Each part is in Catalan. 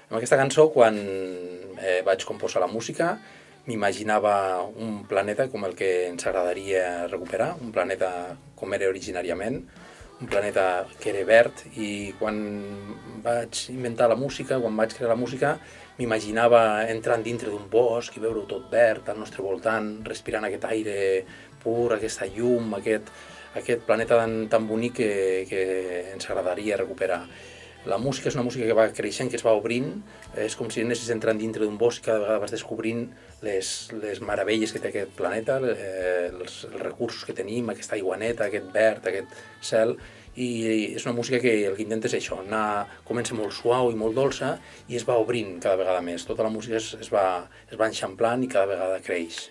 Amb aquesta cançó, quan vaig composar la música, m'imaginava un planeta com el que ens agradaria recuperar, un planeta com era originàriament, un planeta que era verd, i quan vaig inventar la música, quan vaig crear la música, m'imaginava entrant dintre d'un bosc i veure-ho tot verd al nostre voltant, respirant aquest aire pur, aquesta llum, aquest planeta tan bonic que ens agradaria recuperar. La música és una música que va creixent, que es va obrint, és com si anessis entrant dintre d'un bosc i cada vegada vas descobrint les meravelles que té aquest planeta, els recursos que tenim, aquesta aigua neta, aquest verd, aquest cel, i és una música que el que intenta és això, comença molt suau i molt dolça i es va obrint cada vegada més. Tota la música es va enxamplant i cada vegada creix.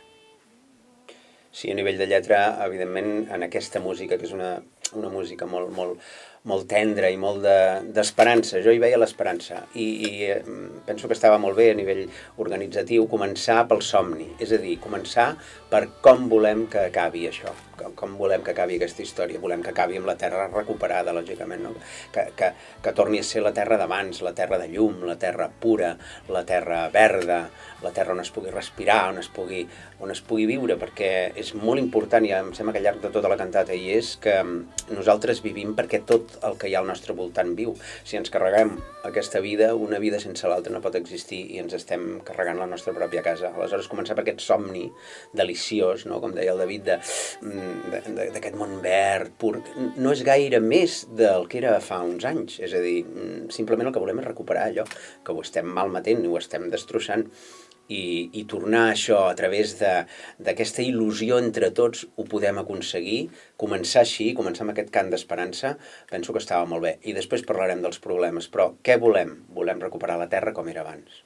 Sí, a nivell de lletra, evidentment, en aquesta música, que és una música molt tendra i molt d'esperança. Jo hi veia l'esperança i penso que estava molt bé a nivell organitzatiu començar pel somni, és a dir, començar per com volem que acabi això, com volem que acabi aquesta història. Volem que acabi amb la terra recuperada, lògicament, no? Que torni a ser la terra d'abans, la terra de llum, la terra pura, la terra verda, la terra on es pugui respirar, on es pugui viure, perquè és molt important, i em sembla que al llarg de tota la cantata hi és, que nosaltres vivim perquè tot el que hi ha al nostre voltant viu. Si ens carreguem aquesta vida, una vida sense l'altra no pot existir i ens estem carregant la nostra pròpia casa. Aleshores, començar per aquest somni deliciós, no? Com deia el David, d'aquest món verd, pur, no és gaire més del que era fa uns anys. És a dir, simplement el que volem és recuperar allò que ho estem malmetent i ho estem destrossant. I tornar això a través d'aquesta il·lusió entre tots ho podem aconseguir, començar així, començar amb aquest cant d'esperança, penso que estava molt bé. I després parlarem dels problemes, però què volem? Volem recuperar la terra com era abans.